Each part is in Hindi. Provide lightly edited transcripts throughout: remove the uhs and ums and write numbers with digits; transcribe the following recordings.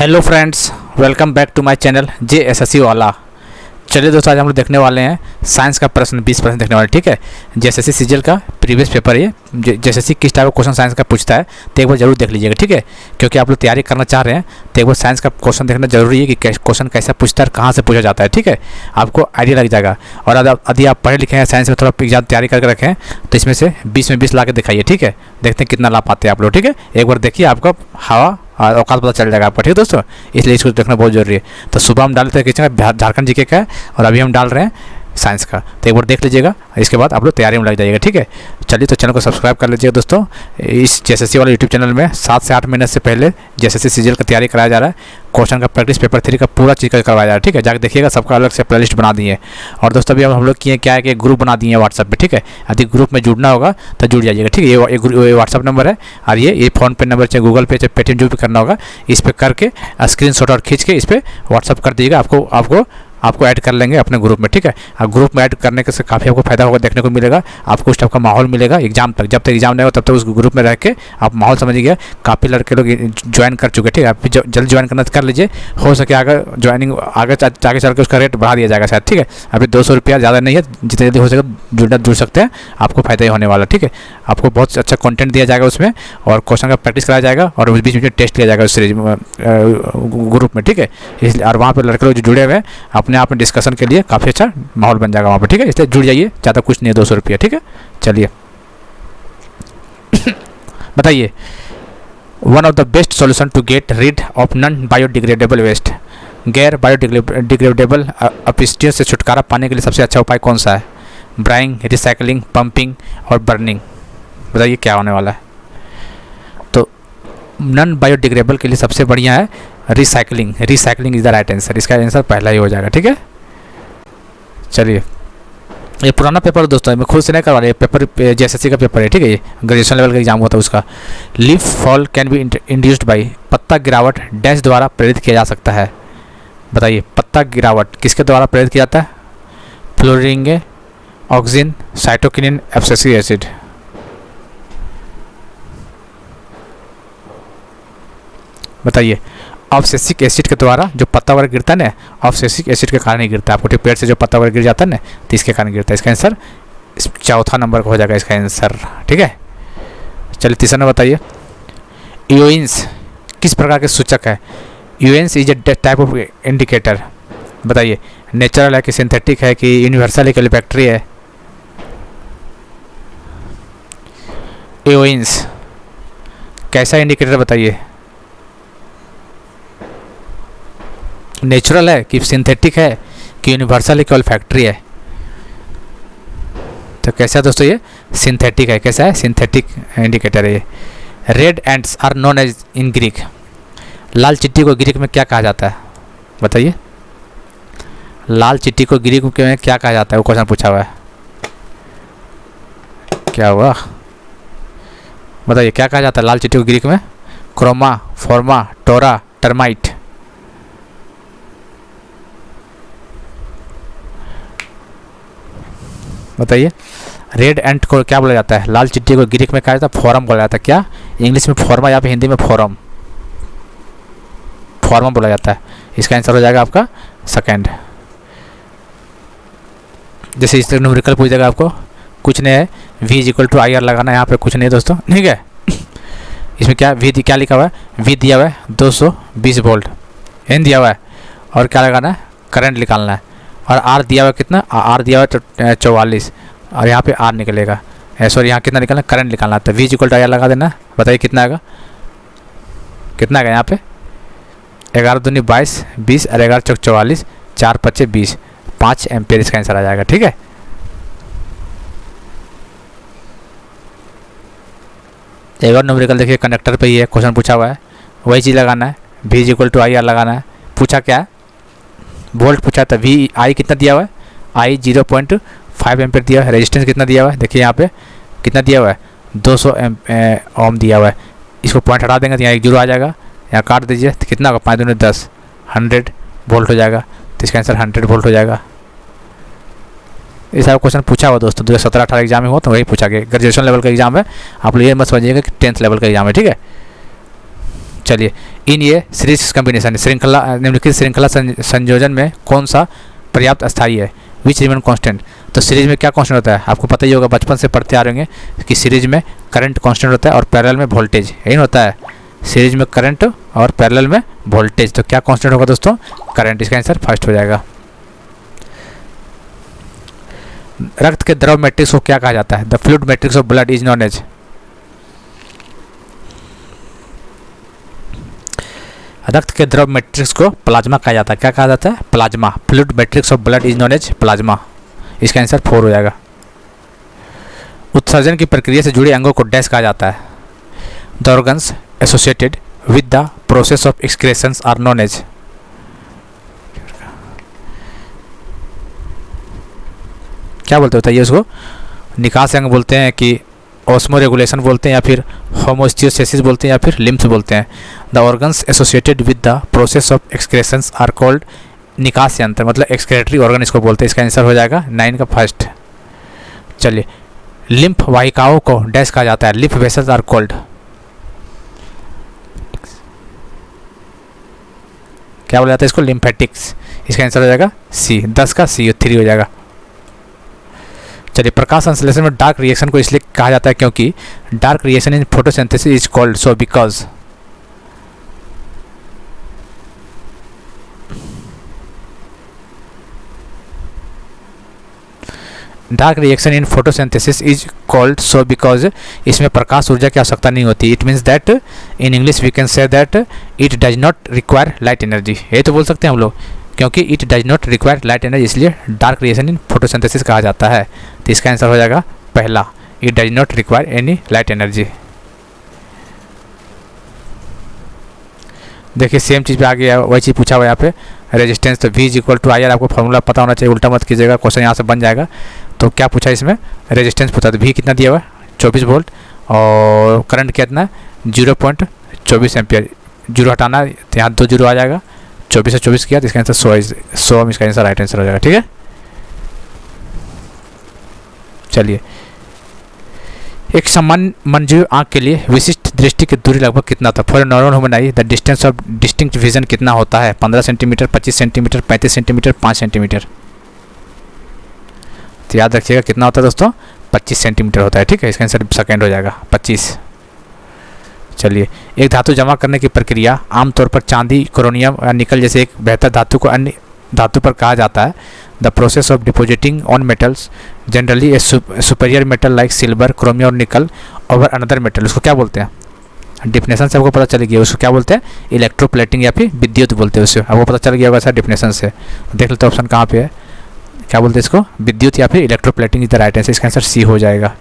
Hello friends, welcome back to my channel JSSC वाला। चलिए दोस्तों, आज हम लोग देखने वाले हैं साइंस का प्रश्न 20% देखने वाले। ठीक है, JSSC सीजीएल का प्रीवियस पेपर ये JSSC किस टाइप का क्वेश्चन साइंस का पूछता है तो एक बार जरूर देख लीजिएगा। ठीक है, क्योंकि आप लोग तैयारी करना चाह रहे हैं तो एक बार साइंस का क्वेश्चन देखना जरूरी है कि क्वेश्चन कैसा पूछता है और कहाँ से पूछा जाता है। ठीक है, आपको आइडिया लग जाएगा। और यदि आप पढ़े लिखे हैं, साइंस में थोड़ा एग्जाम तैयारी करके रखें तो इसमें से 20 में 20 ला के दिखाइए। ठीक है, देखते हैं कितना ला पाते हैं आप लोग। ठीक है, एक बार देखिए, आपका हवा और औकात पता चल जाएगा आपका। ठीक है दोस्तों, इसलिए इसको देखना बहुत जरूरी है। तो सुबह हम डालते हैं झारखंड जीके का है और अभी हम डाल रहे हैं साइंस का, तो एक बार देख लीजिएगा। इसके बाद आप लोग तैयारी में लग जाइएगा। ठीक है, चलिए तो चैनल को सब्सक्राइब कर लीजिएगा दोस्तों। इस JSSC वाले यूट्यूब चैनल में 7 से 8 महीने से पहले JSSC सीजीएल का तैयारी कराया जा रहा है। क्वेश्चन का प्रैक्टिस पेपर 3 का पूरा चीज़ करवाया जा रहा है। ठीक है, जाकर देखिएगा, सबका अलग से प्लेलिस्ट बना दिए। और दोस्तों अभी हम लोग किए क्या है कि ग्रुप बना दिए हैं व्हाट्सएप पे। ठीक है, यदि ग्रुप में जुड़ना होगा तो जुड़ जाइएगा। ठीक है, ये व्हाट्सएप नंबर है और ये फ़ोन पे नंबर, चाहे गूगल पे चाहे पेटीएम जो भी करना होगा, इस पर करके स्क्रीनशॉट और खींच के इस पर व्हाट्सएप कर दीजिएगा। आपको ऐड कर लेंगे अपने ग्रुप में। ठीक है, और ग्रुप में ऐड करने के से काफ़ी आपको फायदा होगा, देखने को मिलेगा। आपको उस टाइप का माहौल मिलेगा एग्जाम तक। जब तक एग्जाम नहीं होगा तब तक उस ग्रुप में रह के आप माहौल समझिएगा। काफ़ी लड़के लोग ज्वाइन कर चुके हैं। ठीक है, आप जल्द ज्वाइन करना कर लीजिए, हो सके अगर ज्वाइनिंग आगे चल के उसका रेट बढ़ा दिया जाएगा शायद। ठीक है, अभी 200 रुपया ज़्यादा नहीं है, जितने जल्दी हो सके जुड़ सकते हैं, आपको फायदा ही होने वाला। ठीक है, आपको बहुत अच्छा कंटेंट दिया जाएगा उसमें और क्वेश्चन का प्रैक्टिस कराया जाएगा और उस बीच में टेस्ट लिया जाएगा उस सीरीज ग्रुप में। ठीक है, इसलिए और वहाँ पर लड़के लोग जो जुड़े हुए हैं अपने आप में डिस्कशन के लिए काफ़ी अच्छा माहौल बन जाएगा वहाँ पर। ठीक है, इसलिए जुड़ जाइए, ज़्यादा कुछ नहीं है, 200 रुपया। ठीक है, चलिए बताइए, one of the best solution to get rid of non biodegradable waste. गैर बायोडिग्रेडेबल अपशिष्टों से छुटकारा पाने के लिए सबसे अच्छा उपाय कौन सा है? ब्राइंग, रिसाइकलिंग, पंपिंग और बर्निंग। बताइए क्या होने वाला है। तो नॉन बायोडिग्रेडेबल के लिए सबसे बढ़िया है recycling. Recycling is the right answer, इसका आंसर पहला ही हो जाएगा। ठीक है, चलिए, ये पुराना पेपर दोस्तों, मैं खुद से नहीं करवा रहा, ये पेपर JSSC का पेपर है। ठीक है, ये ग्रेजुएशन लेवल का एग्जाम होता है उसका। Leaf fall can be induced by, पत्ता गिरावट डैश द्वारा प्रेरित किया जा सकता है। बताइए, पत्ता गिरावट किसके द्वारा प्रेरित किया जाता है? Flooring, auxin, cytokinin, abscisic acid. बताइए, ऑब्सेसिक एसिड के द्वारा जो पत्ता वगैरह गिरता है ना, ऑब्सेसिक एसिड के कारण ही गिरता है। आपको पेड़ से जो पत्ता वगैरह गिर जाता है ना, तो इसके कारण गिरता है। इसका आंसर चौथा नंबर का हो जाएगा इसका आंसर। ठीक है, चलिए तीसरा नंबर बताइए, यूएंस किस प्रकार के सूचक है? Onions is a type of indicator. बताइए, नेचुरल है कि सिंथेटिक है कि यूनिवर्सल है कि एलिफैक्ट्री है? यूएंस कैसा इंडिकेटर बताइए? नेचुरल है कि सिंथेटिक है कि यूनिवर्सल है कि ऑल्फैक्टरी है? तो कैसा है दोस्तों? ये सिंथेटिक है। कैसा है? सिंथेटिक इंडिकेटर है ये। Red ants are known as in Greek. लाल चिट्टी को ग्रीक में क्या कहा जाता है? बताइए, लाल चिट्टी को ग्रीक में क्या कहा जाता है? वो क्वेश्चन पूछा हुआ है। क्या हुआ बताइए, क्या कहा जाता है लाल चिट्टी को ग्रीक में? Chroma, forma, tora, termite. बताइए, रेड एंट को क्या बोला जाता है? लाल चिट्टी को ग्रीक में कहा जाता है फोरम बोला जाता है। क्या इंग्लिश में फोर्मा या फिर हिंदी में फोरम? फोरम बोला जाता है। इसका आंसर हो जाएगा आपका सेकंड। जैसे इस तरह न्यूमेरिकल पूछ जाएगा आपको, कुछ नहीं है, V = IR लगाना है यहाँ पे, कुछ नहीं है दोस्तों। ठीक है, इसमें क्या क्या लिखा हुआ है? V दिया हुआ है 220 वोल्ट, N दिया हुआ है और क्या लगाना है? करंट निकालना है। और R दिया हुआ है कितना? R दिया हुआ है 44 और यहाँ पे R निकलेगा। सॉरी, यहाँ कितना निकलना? करंट निकालना है। तो V = IR लगा देना। बताइए कितना आएगा? कितना आएगा यहाँ पे? 11 दूनी 22, 20 और 11 चौक 44, 4 5 20, 5 एम्पियर इसका आंसर आ जाएगा। ठीक है, एक और न्यूमेरिकल देखिए, कंडक्टर पे ही है, क्वेश्चन पूछा हुआ है, वही चीज़ लगाना है। V = IR लगाना है। पूछा क्या है? वोल्ट पूछा था। I कितना दिया हुआ है? I 0.5 एम्पियर दिया है। रेजिस्टेंस कितना दिया हुआ है? देखिए यहाँ पे कितना दिया हुआ है? 200 ओम दिया हुआ है। इसको पॉइंट हटा देंगे तो यहाँ 1 0 आ जाएगा, यहाँ काट दीजिए तो कितना होगा? 5 दूनी 10, 100 वोल्ट हो जाएगा। तो इसका आंसर 100 वोल्ट हो जाएगा। ये सारा क्वेश्चन पूछा हुआ दोस्तों, 2017-18 एग्जाम में हो तो वही पूछा गया। ग्रेजुएशन लेवल का एग्जाम है, आप लोग ये मत समझिएगा कि 10th लेवल का एग्जाम है। ठीक है, चलिए, इन ये सीरीज कम्बिनेशन श्रृंखला निम्नलिखित श्रृंखला संयोजन में कौन सा पर्याप्त अस्थायी है? Which remain constant. तो सीरीज में क्या कांस्टेंट होता है? आपको पता ही होगा, बचपन से पढ़ते आ रहे होंगे कि सीरीज में करंट कांस्टेंट होता है और पैरेलल में वोल्टेज, यही होता है। सीरीज में करंट और पैरेलल में वोल्टेज, तो क्या कांस्टेंट होगा दोस्तों? करंट। इसका आंसर फर्स्ट हो जाएगा। रक्त के द्रव मैट्रिक्स को क्या कहा जाता है? The fluid matrix of blood is known as. रक्त के द्रव मैट्रिक्स को प्लाज्मा कहा जाता है। क्या कहा जाता है? Plasma. Fluid matrix of blood is known as plasma. इसका आंसर 4 हो जाएगा। उत्सर्जन की प्रक्रिया से जुड़े अंगों को डैश कहा जाता है। The organs associated with the process of excretions are known as. क्या बोलते होता है ये? उसको निकास अंग बोलते हैं कि ऑस्मो रेगुलेशन बोलते हैं या फिर होमोस्टियोसिस बोलते हैं या फिर लिम्फ बोलते हैं। The organs associated with the process of excretions are called निकास यंत्र, मतलब एक्सक्रेटरी ऑर्गन इसको बोलते हैं। इसका आंसर हो जाएगा 9 का फर्स्ट। चलिए, लिम्फ वाहिकाओं को डैश कहा जाता है। Lymph vessels are called. क्या बोला जाता है इसको? लिम्फेटिक्स। इसका आंसर हो जाएगा सी। 10 का सी 3 हो जाएगा। चलिए, प्रकाश संश्लेषण में डार्क रिएक्शन को इसलिए कहा जाता है क्योंकि dark reaction in photosynthesis is called so because. Dark reaction in photosynthesis is called so because इसमें प्रकाश ऊर्जा की आवश्यकता नहीं होती। It means that in English we can say that it does not require light energy. ये तो बोल सकते हैं हम लोग, क्योंकि it does not require light energy, इसलिए डार्क रिएक्शन इन फोटोसिंथेसिस कहा जाता है। तो इसका आंसर हो जाएगा पहला, it does not require any light energy. देखिए, सेम चीज़ पे आ गया, वही चीज़ पूछा हुआ यहाँ पे। रेजिस्टेंस तो V = IR, आपको फॉर्मूला पता होना चाहिए, उल्टा मत कीजिएगा, क्वेश्चन यहाँ से बन जाएगा। तो क्या पूछा इसमें? रेजिस्टेंस पूछा। तो V कितना दिया हुआ है? 24 वोल्ट। और करंट कितना? 0.24 एम्पियर। 0 हटाना, तो यहाँ 2 0 आ जाएगा। 24 से 24 किया तो इसका आंसर 100 इसका आंसर राइट आंसर हो जाएगा। ठीक है, चलिए, एक सामान्य मनजीव आंख के लिए विशिष्ट दृष्टि की दूरी लगभग कितना था? For normal human I the distance of distinct vision कितना होता है? 15 सेंटीमीटर, 25 सेंटीमीटर, 35 सेंटीमीटर, 5 सेंटीमीटर। तो याद रखिएगा कितना होता है दोस्तों? 25 सेंटीमीटर होता है। ठीक है, इसका आंसर सेकंड हो जाएगा 25। चलिए, एक धातु जमा करने की प्रक्रिया आमतौर पर चांदी, क्रोमियम या निकल जैसे एक बेहतर धातु को अन्य धातु पर कहा जाता है। The process of depositing on metals generally A superior metal like silver, chromium और निकल ओवर अनदर मेटल, उसको क्या बोलते हैं? डिफिनेशन से आपको पता चल गया, उसको क्या बोलते हैं? इलेक्ट्रोप्लेटिंग या फिर विद्युत बोलते हैं उसे। आपको पता चल गया होगा सर डिफिनेशन से। देख लेते ऑप्शन कहाँ पे है, क्या बोलते हैं इसको? विद्युत या फिर electroplating is the right answer. इसका आंसर सी हो जाएगा।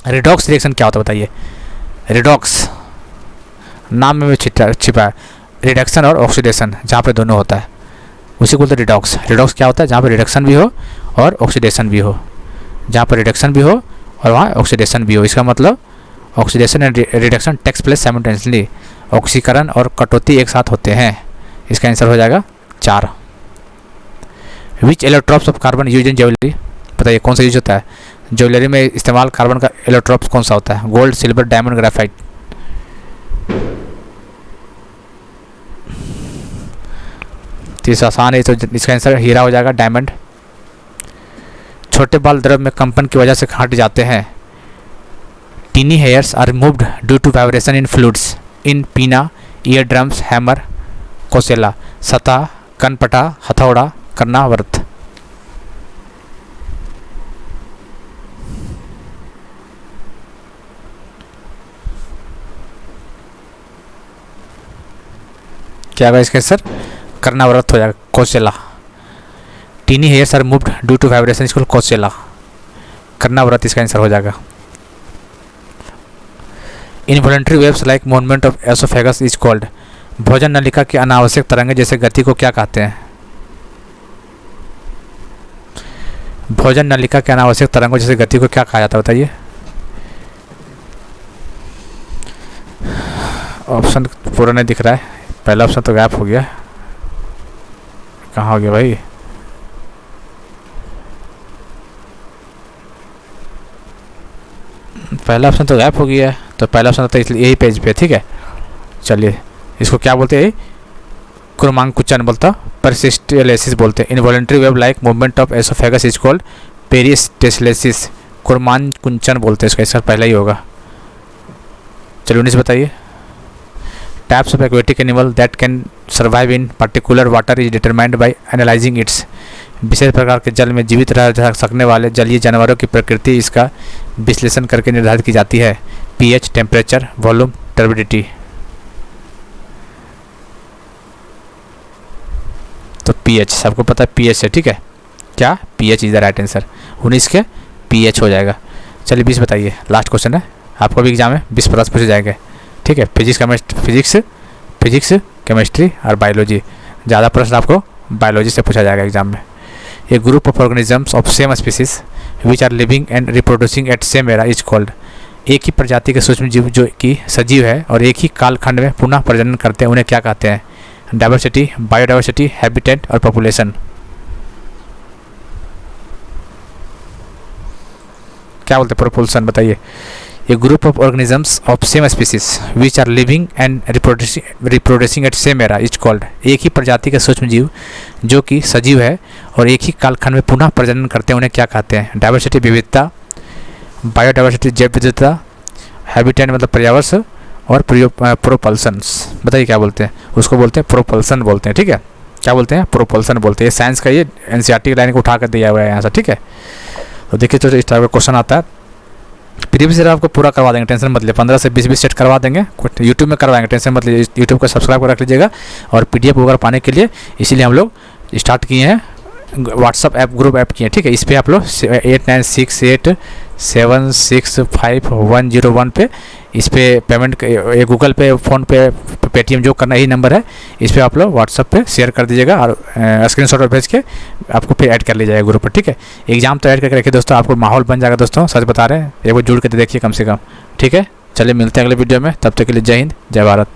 रिडॉक्स रिएक्शन क्या होता है बताइए? रिडॉक्स नाम में छिपा है, रिडक्शन और ऑक्सीडेशन, जहाँ पे दोनों होता है उसी को बोलते हैं रिडॉक्स। रिडॉक्स क्या होता है? जहाँ पे रिडक्शन भी हो और ऑक्सीडेशन भी हो, जहाँ पर रिडक्शन भी हो और वहाँ ऑक्सीडेशन भी हो। इसका मतलब oxidation and reduction takes place simultaneously, ऑक्सीकरण और कटौती एक साथ होते हैं। इसका आंसर हो जाएगा 4। Which allotropes of carbon use in jewellery, बताइए कौन सा यूज होता है? ज्वेलरी में इस्तेमाल कार्बन का इलेक्ट्रॉप्स कौन सा होता है? Gold, silver, diamond, graphite. तीसरा आसान है तो इसका आंसर हीरा हो जाएगा, डायमंड। छोटे बाल द्रव में कंपन की वजह से हट जाते हैं। Tiny hairs are removed due to vibration in fluids in pinna, ear drums, hammer, कोसेला। सतह, कनपटा, हथौड़ा, कर्णावर्त। क्या होगा इसका आंसर? कर्णावर्त हो जाएगा, cochlea. Tiny hairs are moved due to vibration, इसको कोसेला, कर्णावर्त इसका आंसर हो जाएगा। Involuntary waves like movement of oesophagus is called, भोजन नलिका की अनावश्यक तरंगें जैसे गति को क्या कहते हैं? भोजन नलिका के अनावश्यक तरंगों जैसे गति को क्या कहा जाता है बताइए? ऑप्शन पूरा नहीं दिख रहा है, पहला ऑप्शन तो गायब हो गया, कहाँ हो गया भाई? पहला ऑप्शन तो गायब हो गया है, तो पहला ऑप्शन तो इसलिए यही पेज पे, ठीक है। चलिए इसको क्या बोलते हैं, क्रमांकुचन बोलता, पेरिस्टाल्सिस बोलते हैं। Involuntary wave like movement of oesophagus is called peristalsis, क्रमांकुचन बोलते हैं इसका, इसका पहला ही होगा। चलिए 19 बताइए। Types of aquatic animal that can survive in particular water is determined by analysing its, विशेष प्रकार के जल में जीवित रह सकने वाले जलीय जानवरों की प्रकृति इसका विश्लेषण करके निर्धारित की जाती है। PH, temperature, volume, turbidity. तो पीएच सबको पता है, पीएच है, ठीक है, क्या pH is the right answer. 19 के पीएच हो जाएगा। चलिए 20 बताइए, लास्ट क्वेश्चन है, आपको भी एग्जाम में 20 प्लस पूछे जाएंगे, ठीक है। फिजिक्स, केमिस्ट्री और बायोलॉजी, ज़्यादा प्रश्न आपको बायोलॉजी से पूछा जाएगा एग्जाम में। A group of organisms of same species which are living and reproducing at same area is called, एक ही प्रजाति के सूक्ष्म जीव जो कि सजीव है और एक ही कालखंड में पुनः प्रजनन करते हैं, उन्हें क्या कहते हैं? डाइवर्सिटी, बायोडाइवर्सिटी, हैबिटेट और पॉपुलेशन। क्या बोलते हैं? प्रोपल्सन। बताइए। A group of organisms of same species which are living and reproducing at same area is called, एक ही प्रजाति के सूक्ष्म जीव जो कि सजीव है और एक ही कालखंड में पुनः प्रजनन करते हैं, उन्हें क्या कहते हैं? डाइवर्सिटी विविधता, बायोडाइवर्सिटी जैव विविधता, हैबिटेट मतलब पर्यावरण और प्रोपल्सन्स। बताइए क्या बोलते हैं? उसको बोलते हैं प्रोपल्सन बोलते हैं, ठीक है। क्या बोलते हैं? प्रोपल्सन बोलते हैं। साइंस का ये एनसीईआरटी लाइन को उठा कर दिया हुआ है यहाँ से, ठीक है। तो देखिए तो इस टाइप का क्वेश्चन आता है, प्रीवियस ईयर आपको पूरा करवा देंगे, टेंशन मत लीजिए। 15 से 20 सेट करवा देंगे, यूट्यूब में करवाएंगे, टेंशन मत लीजिए। यूट्यूब को सब्सक्राइब कर रख लीजिएगा। और पीडीएफ वगैरह पाने के लिए इसीलिए हम लोग स्टार्ट किए हैं, व्हाट्सअप ऐप ग्रुप ऐप किए हैं, ठीक है। इस पर आप लोग 8968765101 पे इस पर पेमेंट, ये गूगल पे, फ़ोन पे, पेटीएम जो करना यही नंबर है, इस पर आप लोग व्हाट्सअप पे शेयर कर दीजिएगा और स्क्रीनशॉट भेज के आपको फिर ऐड कर लीजिएगा ग्रुप पर, ठीक है। एग्जाम तो ऐड करके रखिए दोस्तों, आपको माहौल बन जाएगा दोस्तों, सच बता रहे हैं। एक बार जुड़ के देखिए कम से कम, ठीक है। चलिए मिलते हैं अगले वीडियो में, तब तक के लिए जय हिंद, जय भारत।